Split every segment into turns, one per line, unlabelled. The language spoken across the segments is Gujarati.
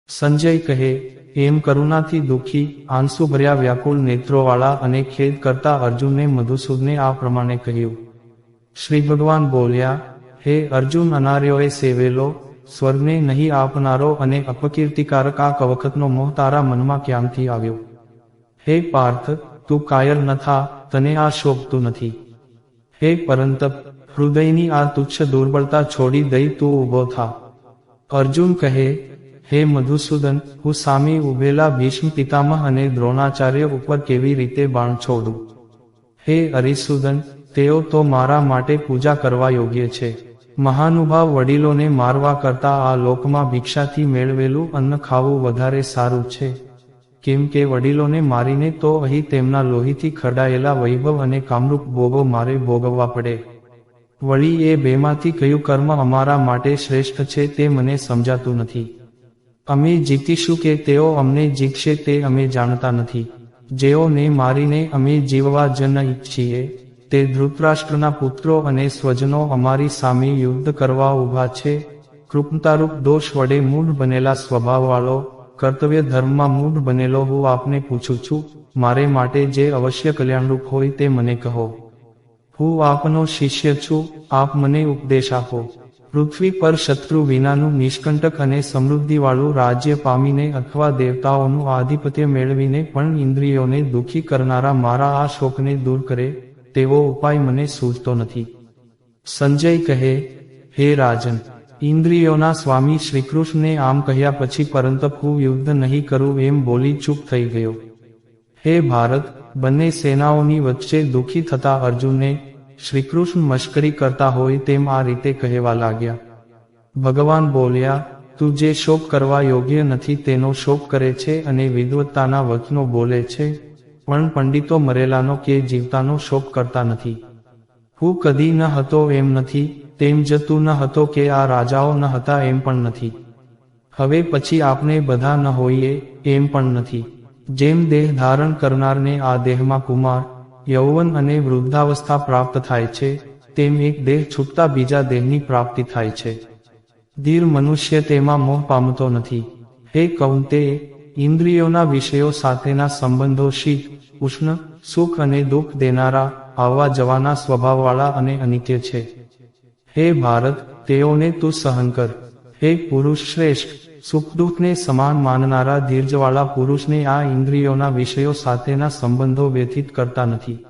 સંજય કહે, એમ કરુણાથી દુઃખી, આંસુ ભર્યા વ્યાકુળ નેત્રોવાળા અને ખેદ કરતા અર્જુનને મધુસૂદને આ પ્રમાણે કહ્યું. શ્રી ભગવાન બોલ્યા, હે અર્જુન, અનાર્યોએ સેવેલો, સ્વર્ગને નહીં આપનારો અને અપકીર્તિકારક આ કવખતનો મોહ તારા મનમાં ક્યાંથી આવ્યો? હે પાર્થ, તું કાયર ન થા, તને આ શોભતું નથી. હે પરંતપ, હૃદયની આ તુચ્છ દુર્બળતા છોડી દઈ તું ઊભો થા. અર્જુન કહે, હે મધુસૂદન, હું સામે ઊભેલા ભીષ્મ પિતામહ અને દ્રોણાચાર્ય ઉપર કેવી રીતે બાણ છોડું? હે અરિસૂદન, તેઓ તો મારા માટે પૂજા કરવા યોગ્ય છે. મહાનુભાવ વડીલોને મારવા કરતા આ લોકમાં ભિક્ષાથી મેળવેલું અન્ન ખાવું વધારે સારું છે. કેમ કે વડીલોને મારીને તો અહીં તેમના લોહીથી ખરડાયેલા વૈભવ અને કામરૂપ ભોગો મારે ભોગવવા પડે. વળી એ બેમાંથી કયું કર્મ અમારા માટે શ્રેષ્ઠ છે તે મને સમજાતું નથી. અમે જીતીશું કે તેઓ અમને જીતશે તે અમે જાણતા નથી. જેઓને મારીને અમે જીવવા જ ન ઈચ્છીએ, તે ધૃતરાષ્ટ્રના પુત્રો અને સ્વજનો અમારી સામે યુદ્ધ કરવા ઊભા છે. કૃપણતારૂપ દોષ વડે મૂઢ બનેલા સ્વભાવવાળો, કર્તવ્ય ધર્મમાં મૂઢ બનેલો હું આપને પૂછું છું, મારે માટે જે અવશ્ય કલ્યાણરૂપ હોય તે મને કહો. હું આપનો શિષ્ય છું, આપ મને ઉપદેશ આપો. પૃથ્વી પર શત્રુ વિનાનું નિષ્કંટક અને સમૃદ્ધિવાળું રાજ્ય પામીને અથવા દેવતાઓનું આધિપત્ય મેળવીને પણ ઇન્દ્રિયોને દુઃખી કરનારા મારા આ શોકને દૂર કરે, તેવો ઉપાય મને સૂઝતો નથી. સંજય કહે, હે રાજન, ઇન્દ્રિયોના સ્વામી શ્રીકૃષ્ણને આમ કહ્યા પછી પરંતપ હું યુદ્ધ નહીં કરું એમ બોલી ચૂપ થઈ ગયો. હે ભારત, બંને સેનાઓની વચ્ચે દુઃખી થતા અર્જુનને શ્રીકૃષ્ણ મશ્કરી કરતા હોય તેમ આ રીતે કહેવા લાગ્યા. ભગવાન બોલ્યા, તું જે શોક કરવા યોગ્ય નથી તેનો શોક કરે છે અને વિદ્વત્તાના વચનો બોલે છે, પણ પંડિતો મરેલાનો કે જીવતાનો શોક કરતા નથી. હું કદી ન હતો એમ નથી, તેમ જ તું ન હતો કે આ રાજાઓ ન હતા એમ પણ નથી. હવે પછી આપણે બધા ન હોઈએ એમ પણ નથી. જેમ દેહ ધારણ કરનારને આ દેહમાં કુમાર, યૌવન અને વૃદ્ધાવસ્થા પ્રાપ્ત થાય છે, તેમ એક દેહ છૂટતા બીજા દેહની પ્રાપ્તિ થાય છે. ધીર મનુષ્ય તેમાં મોહ પામતો નથી. હે કૌંતેય, ઇન્દ્રિયોના વિષયો સાથેના સંબંધો શીત, ઉષ્ણ, સુખ અને દુઃખ દેનારા, આવવા જવાના સ્વભાવવાળા અને અનિત્ય છે. હે ભારત, તેઓને તું સહન કર. હે પુરુષ શ્રેષ્ઠ, સુખ દુઃખને સમાન માનનારા ધીરજવાળા પુરુષને આ ઇન્દ્રિયોના વિષયો સાથેના સંબંધો વ્યથિત કરતા નથી.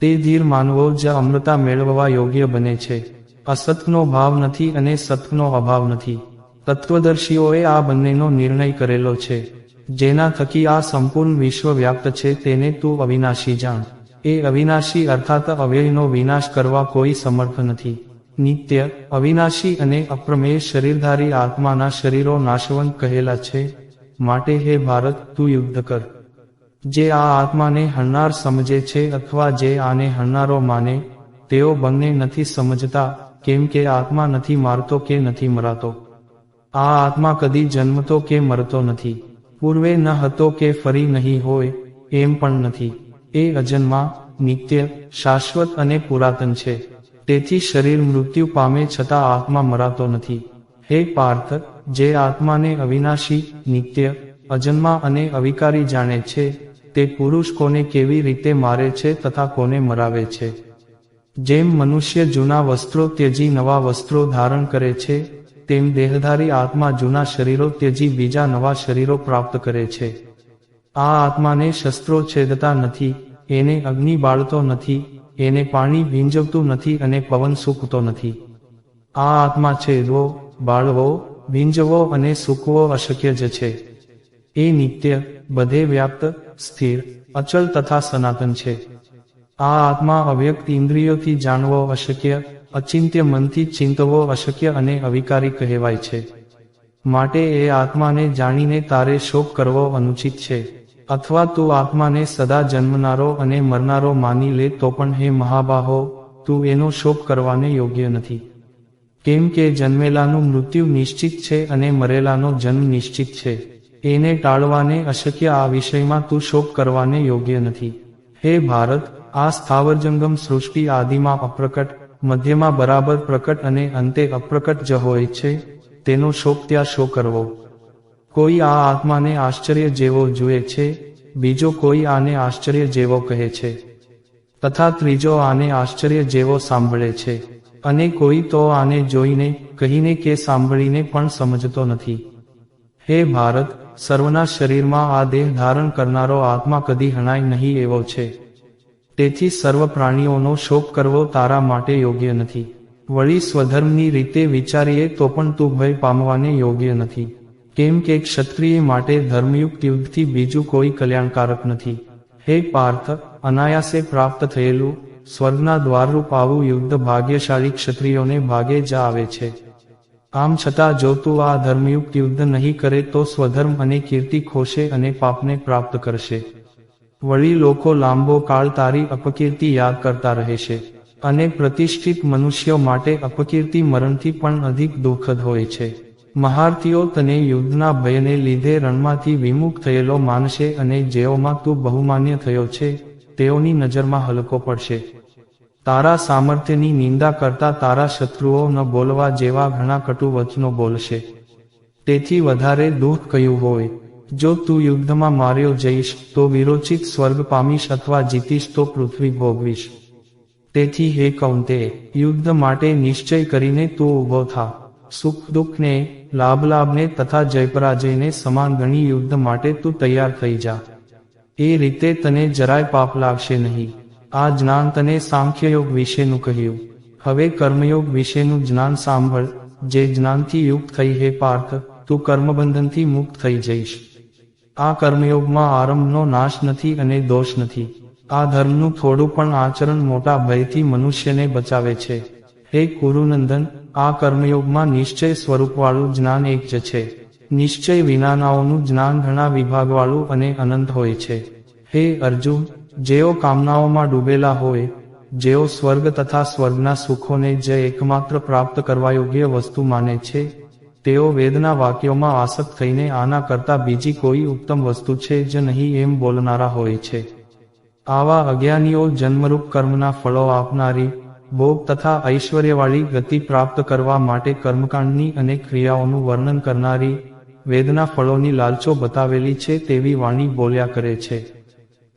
તે ધીર માનવો જ અમૃતા મેળવવા યોગ્ય બને છે. અસતનો ભાવ નથી અને સતનો અભાવ નથી. તત્વદર્શીઓએ આ બંનેનો નિર્ણય કરેલો છે. જેના થકી આ સંપૂર્ણ વિશ્વ વ્યાપ્ત છે તેને તું અવિનાશી જાણ. એ અવિનાશી અર્થાત અવ્યયનો વિનાશ કરવા કોઈ સમર્થ નથી. નિત્ય, અવિનાશી અને અપ્રમેય શરીરધારી આત્માના શરીરો નાશવંત કહેલા છે. માટે હે ભારત, તું યુદ્ધ કર. જે આ આત્માને હણનાર સમજે છે અથવા જે આને હણનારો માને, તેઓ બંને નથી સમજતા, કેમ કે આત્મા નથી મારતો કે નથી મરાતો. આ આત્મા કદી જન્મતો કે મરતો નથી. પૂર્વે ન હતો કે ફરી નહીં હોય, એમ પણ નથી. એ અજન્મા, નિત્ય, શાશ્વત અને પુરાતન છે. તેથી શરીર મૃત્યુ પામે છતાં આત્મા મરાતો નથી. હે પાર્થ, જે આત્માને અવિનાશી, નિત્ય, અજન્મા અને અવિકારી જાણે છે, તે પુરુષ કોને કેવી રીતે મારે છે તથા કોને મરાવે છે. જેમ મનુષ્ય જૂના વસ્ત્રો ત્યજી નવા વસ્ત્રો ધારણ કરે છે, તેમ દેહધારી આત્મા જૂના શરીરો ત્યજી બીજા નવા શરીરો પ્રાપ્ત કરે છે. આ આત્માને શસ્ત્રો છેદતા નથી, એને અગ્નિ બાળતો નથી, એને પાણી ભીંજવતું નથી અને પવન સૂકતો નથી. આ આત્મા છેદવો, બાળવો, ભીંજવો અને સૂકવો અશક્ય જ છે. એ નિત્ય, બધે વ્યાપ્ત, સ્થિર, અચલ તથા સનાતન છે. આ આત્મા અવ્યક્ત ઇન્દ્રિયોથી જાણવો અશક્ય, અચિંત્ય મનથી ચિંતવો અશક્ય અને અવિકારી કહેવાય છે. માટે એ આત્માને જાણીને તારે શોક કરવો અનુચિત છે. અથવા તું આત્માને સદા જન્મનારો અને મરનારો માની લે તો પણ હે મહાબાહો, તું એનો શોક કરવાને યોગ્ય નથી. કેમ કે જન્મેલાનું મૃત્યુ નિશ્ચિત છે અને મરેલાનો જન્મ નિશ્ચિત છે. એને ટાળવાને અશક્ય આ વિષયમાં તું શોક કરવાને યોગ્ય નથી. હે ભારત, આ સ્થાવરજંગમ સૃષ્ટિ આદિમાં અપ્રકટ, મધ્યમાં બરાબર પ્રકટ અને અંતે અપ્રકટ જ હોય છે, તેનો શોક ત્યાં શો કરવો? કોઈ આ આત્માને આશ્ચર્ય જેવો જુએ છે, બીજો કોઈ આને આશ્ચર્ય જેવો કહે છે, તથા ત્રીજો આને આશ્ચર્ય જેવો સાંભળે છે, અને કોઈ તો આને જોઈને, કહીને કે સાંભળીને પણ સમજતો નથી. હે ભારત, સર્વના શરીરમાં આ દેહ ધારણ કરનારો આત્મા કદી હણાય નહીં એવો છે. તેથી સર્વ પ્રાણીઓનો શોક કરવો તારા માટે યોગ્ય નથી. વળી સ્વધર્મની રીતે વિચારીએ તો પણ તું ભય પામવાને યોગ્ય નથી. કેમ કે ક્ષત્રિય માટે ધર્મયુક્ત યુદ્ધથી બીજું કોઈ કલ્યાણકારક નથી. હે પાર્થ, અનાયાસે પ્રાપ્ત થયેલું સ્વર્ગના દ્વારરૂપ આવું યુદ્ધ ભાગ્યશાળી ક્ષત્રિયોને ભાગે જ આવે છે. આમ છતાં જો તું આ ધર્મયુક્ત યુદ્ધ નહીં કરે તો સ્વધર્મ અને કીર્તિ ખોશે અને પાપને પ્રાપ્ત કરશે. વળી લોકો લાંબો કાળ તારી અપકીર્તિ યાદ કરતા રહેશે. અને પ્રતિષ્ઠિત મનુષ્યો માટે અપકીર્તિ મરણથી પણ અધિક દુઃખદ હોય છે. મહારથીઓ તને યુદ્ધના ભયને લીધે રણમાંથી વિમુખ થયેલો માનશે અને જેઓમાં તું બહુમાન્ય થયો છે તેઓની નજરમાં હલકો પડશે. તારા સામર્થ્યની નિંદા કરતા તારા શત્રુઓ ન બોલવા જેવા ઘણા કટુ વચનો બોલશે. તેથી વધારે દુઃખ કયું હોય, જો તું યુદ્ધમાં માર્યો જઈશ તો વિરોચિત સ્વર્ગ પામીશ અથવા જીતીશ તો પૃથ્વી ભોગવીશ. તેથી હે કૌંતેય, યુદ્ધ માટે નિશ્ચય કરીને તું ઊભો થા. સુખ દુઃખને, લાભને તથા જયપરાજયને સમાન ગણી યુદ્ધ માટે તું તૈયાર થઈ જા. એ રીતે તને જરાય પાપ લાગશે નહીં. આ જ્ઞાન તને સાંખ્યયોગ વિશેનું કહ્યું. હવે કર્મયોગ વિશેનું જ્ઞાન સાંભળ. જે જ્ઞાનથી યુક્ત થઈ હે પાર્થ, તું કર્મબંધનથી મુક્ત થઈ જઈશ. આ કર્મયોગમાં આરંભનો નાશ નથી અને દોષ નથી. આ ધર્મનું થોડું પણ આચરણ મોટા ભયથી મનુષ્યને બચાવે છે. હે કુરુનંદન, આ કર્મયોગમાં નિશ્ચય સ્વરૂપવાળું જ્ઞાન એક જ છે. નિશ્ચય વિનાનાઓનું જ્ઞાન ઘણા વિભાગવાળું અને અનંત હોય છે. હે અર્જુન, જેઓ કામનાઓમાં ડૂબેલા હોય, જેઓ સ્વર્ગ તથા સ્વર્ગના સુખોને જ એકમાત્ર પ્રાપ્ત કરવા યોગ્ય વસ્તુ માને છે, તેઓ વેદના વાક્યોમાં આસક્ત થઈને આના કરતા બીજી કોઈ ઉત્તમ વસ્તુ છે જ નહીં એમ બોલનારા હોય છે. આવા અજ્ઞાનીઓ જન્મરૂપ કર્મના ફળો આપનારી, ભોગ તથા ઐશ્વર્યવાળી ગતિ પ્રાપ્ત કરવા માટે કર્મકાંડની અનેક ક્રિયાઓનું વર્ણન કરનારી, વેદના ફળોની લાલચો બતાવેલી છે તેવી વાણી બોલ્યા કરે છે.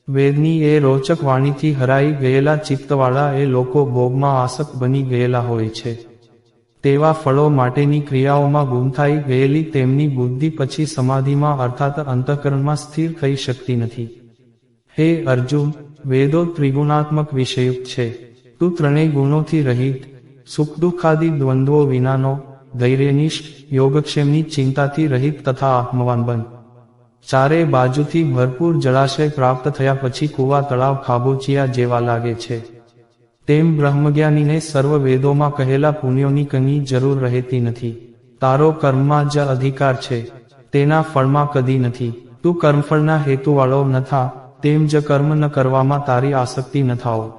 વેદની એ રોચક વાણીથી હરાઈ ગયેલા ચિત્તવાળા એ લોકો ભોગમાં આસક્ત બની ગયેલા હોય છે. તેવા ફળો માટેની ક્રિયાઓમાં ગૂંથાઈ ગયેલી તેમની બુદ્ધિ પછી સમાધિમાં અર્થાત અંતઃકરણમાં સ્થિર થઈ શકતી નથી. હે અર્જુન, વેદો ત્રિગુણાત્મક વિષયુક્ત છે. તું ત્રણેય ગુણોથી રહિત, સુખ દુઃખાદિ દ્વંદ્વો વિનાનો, ધૈર્યનિષ્ઠ, યોગક્ષેમની ચિંતાથી રહિત તથા આત્મવાન બન. ચારે બાજુથી ભરપૂર જળાશય પ્રાપ્ત થયા પછી કુવા તળાવ ખાબોચિયા જેવા લાગે છે. તેમ બ્રહ્મજ્ઞાનીને સર્વ વેદોમાં કહેલા પુણ્યોની કંઈ જરૂર રહેતી નથી. તારો કર્મમાં જ અધિકાર છે, તેના ફળમાં કદી નથી. તું કર્મફળના હેતુવાળો ન થા, તેમ જ કર્મ ન કરવામાં તારી આસક્તિ ન થાઓ.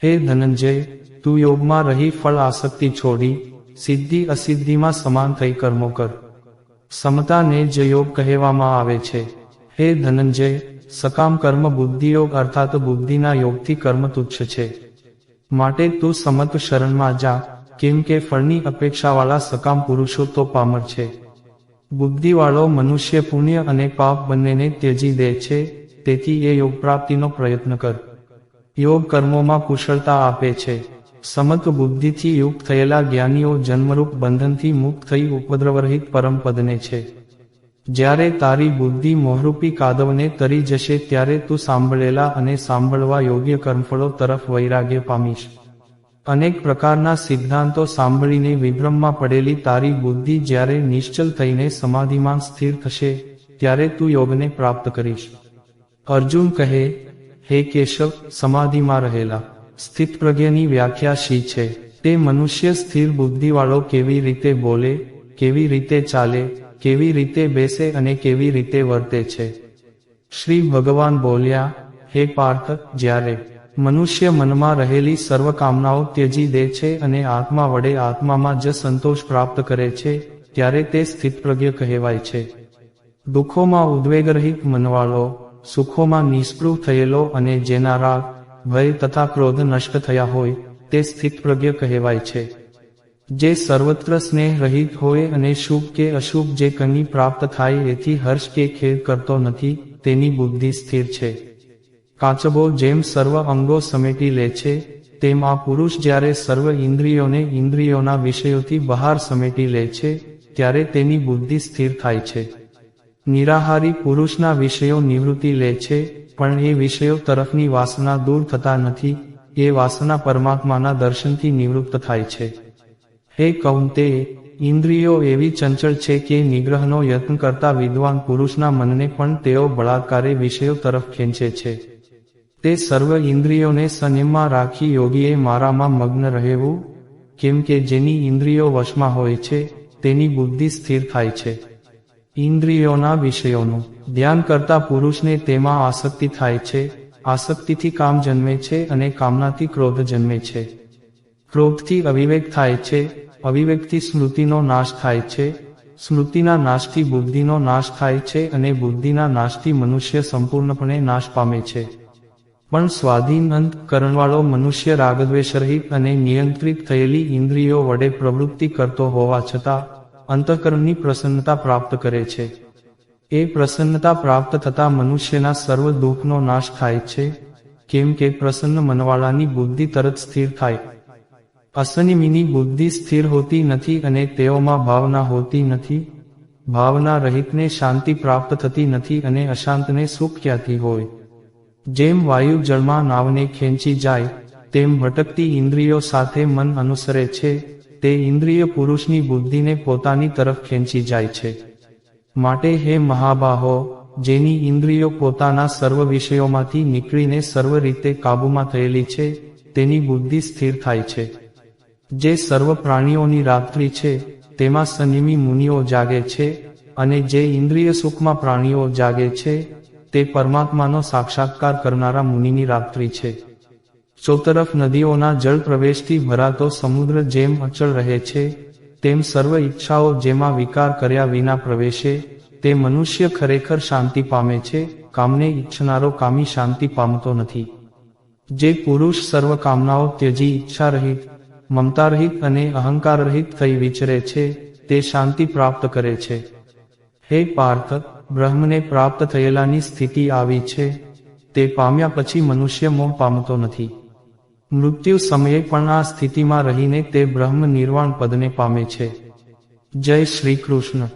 હે ધનંજય, તું યોગમાં રહી ફળ આસક્તિ છોડી, સિદ્ધિ અસિદ્ધિમાં સમાન થઈ કર્મો કર. સમતાને જ યોગ કહેવામાં આવે છે. હે ધનંજય, સકામ કર્મ બુદ્ધિયોગ અર્થાત બુદ્ધિના યોગથી કર્મ તુચ્છ છે. માટે તું સમત શરણમાં જા, કેમ કે ફળની અપેક્ષાવાળા સકામ પુરુષો તો પામર છે. બુદ્ધિવાળો મનુષ્ય પુણ્ય અને પાપ બંનેને ત્યજી દે છે, તેથી એ યોગ પ્રાપ્તિનો પ્રયત્ન કર. યોગ કર્મોમાં કુશળતા આપે છે. સમત બુદ્ધિથી યુક્ત થયેલા જ્ઞાનીઓ જન્મરૂપ બંધનથી મુક્ત થઈ ઉપદ્રવરહિત પરમપદને છે. જ્યારે તારી બુદ્ધિ મોહરૂપી કાદવને તરી જશે ત્યારે તું સાંભળેલા અને સાંભળવા યોગ્ય કર્મફળો તરફ વૈરાગ્ય પામીશ. અનેક પ્રકારના સિદ્ધાંતો સાંભળીને વિભ્રમમાં પડેલી તારી બુદ્ધિ જ્યારે નિશ્ચલ થઈને સમાધિમાં સ્થિર થશે ત્યારે તું યોગને પ્રાપ્ત કરીશ. અર્જુન કહે, હે કેશવ, સમાધિમાં રહેલા સ્થિતપ્રજ્ઞની વ્યાખ્યા શી છે? તે મનુષ્ય સ્થિર બુદ્ધિવાળો કેવી રીતે બોલે, કેવી રીતે ચાલે, કેવી રીતે બેસે અને કેવી રીતે વર્તે છે? શ્રી ભગવાન બોલ્યા, હે પાર્થ, જ્યારે મનુષ્ય મનમાં રહેલી સર્વ કામનાઓ ત્યજી દે છે અને આત્મા વડે આત્મામાં જ સંતોષ પ્રાપ્ત કરે છે, ત્યારે તે સ્થિતપ્રજ્ઞ કહેવાય છે. દુઃખોમાં ઉદ્વેગરહિત મનવાળો, સુખોમાં નિસ્પૃહ થયેલો અને જેના રાગ, ભય તથા ક્રોધ નષ્ટ થયા હોય તે સ્થિતપ્રજ્ઞ કહેવાય છે. જે સર્વત્ર સ્નેહ રહિત હોય અને શુભ કે અશુભ જે કંઈ પ્રાપ્ત થાય એથી હર્ષ કે ખેદ કરતો નથી, તેની બુદ્ધિ સ્થિર છે. કાચબો જેમ સર્વ અંગો સમેટી લે છે, તેમ આ પુરુષ જ્યારે સર્વ ઇન્દ્રિયોને ઇન્દ્રિયોના વિષયોથી બહાર સમેટી લે છે, ત્યારે તેની બુદ્ધિ સ્થિર થાય છે. નિરાહારી પુરુષના વિષયો નિવૃત્તિ લે છે, પણ એ વિષયો તરફની વાસના દૂર થતા નથી, એ વાસના પરમાત્માના દર્શનથી નિવૃત્ત થાય છે. હે કૌંતેય, ઇન્દ્રિયો એવી ચંચળ છે કે નિગ્રહનો યત્ન કરતા વિદ્વાન પુરુષના મનને પણ તેઓ બળાત્કારે વિષયો તરફ ખેંચે છે. તે સર્વ ઇન્દ્રિયોને સંયમમાં રાખી યોગીએ મારામાં મગ્ન રહેવું, કેમ કે જેની ઇન્દ્રિયો વશમાં હોય છે, તેની બુદ્ધિ સ્થિર થાય છે. ઇન્દ્રિયોના વિષયોનું ધ્યાન કરતા પુરુષને તેમાં આસક્તિ થાય છે, આસક્તિથી કામ જન્મે છે અને કામનાથી ક્રોધ જન્મે છે. ક્રોધથી અવિવેક થાય છે, અવિવેકથી સ્મૃતિનો નાશ થાય છે, સ્મૃતિના નાશથી બુદ્ધિનો નાશ થાય છે અને બુદ્ધિના નાશથી મનુષ્ય સંપૂર્ણપણે નાશ પામે છે. પણ સ્વાધીન અંતઃકરણવાળો મનુષ્ય રાગદ્વેષરહિત અને નિયંત્રિત થયેલી ઇન્દ્રિયો વડે પ્રવૃત્તિ કરતો હોવા છતાં અંતઃકરણની પ્રસન્નતા પ્રાપ્ત કરે છે. એ પ્રસન્નતા પ્રાપ્ત થતાં મનુષ્યના સર્વ દુઃખનો નાશ થાય છે, કેમ કે પ્રસન્ન મનવાળાની બુદ્ધિ તરત સ્થિર થાય. અસંયમીની બુદ્ધિ સ્થિર હોતી નથી અને તેઓમાં ભાવના હોતી નથી. ભાવના રહિતને શાંતિ પ્રાપ્ત થતી નથી અને અશાંતને સુખ ક્યાંથી હોય. જેમ વાયુ જળમાં નાવને ખેંચી જાય, તેમ ભટકતી ઇન્દ્રિયો સાથે મન અનુસરે છે, તે ઇન્દ્રિય પુરુષની બુદ્ધિને પોતાની તરફ ખેંચી જાય છે. માટે હે મહાબાહો, જેની ઇન્દ્રિયો પોતાના સર્વ વિષયોમાંથી નીકળીને સર્વ રીતે કાબૂમાં થયેલી છે, તેની બુદ્ધિ સ્થિર થાય છે. જે સર્વ પ્રાણીઓની રાત્રિ છે, તેમાં સંયમી મુનિઓ જાગે છે, અને જે ઇન્દ્રિય સુખમાં પ્રાણીઓ જાગે છે, તે પરમાત્માનો સાક્ષાત્કાર કરનારા મુનિની રાત્રિ છે. ચોતરફ નદીઓના જળ પ્રવેશથી ભરાતો સમુદ્ર જેમ અચળ રહે છે, તેમ સર્વ ઈચ્છાઓ જેમાં વિકાર કર્યા વિના પ્રવેશે, તે મનુષ્ય ખરેખર શાંતિ પામે છે. કામને ઈચ્છનારો કામી શાંતિ પામતો નથી. જે પુરુષ સર્વ કામનાઓ ત્યજી ઈચ્છા રહિત, મમતા રહિત અને અહંકાર રહિત થઈ વિચરે છે, તે શાંતિ પ્રાપ્ત કરે છે. હે પાર્થ, બ્રહ્મને પ્રાપ્ત થયેલાની સ્થિતિ આવી છે, તે પામ્યા પછી મનુષ્ય મોહ પામતો નથી. મૃત્યુ સમયે પણ આ સ્થિતિમાં રહીને તે બ્રહ્મ નિર્વાણ પદને પામે છે. જય શ્રી કૃષ્ણ.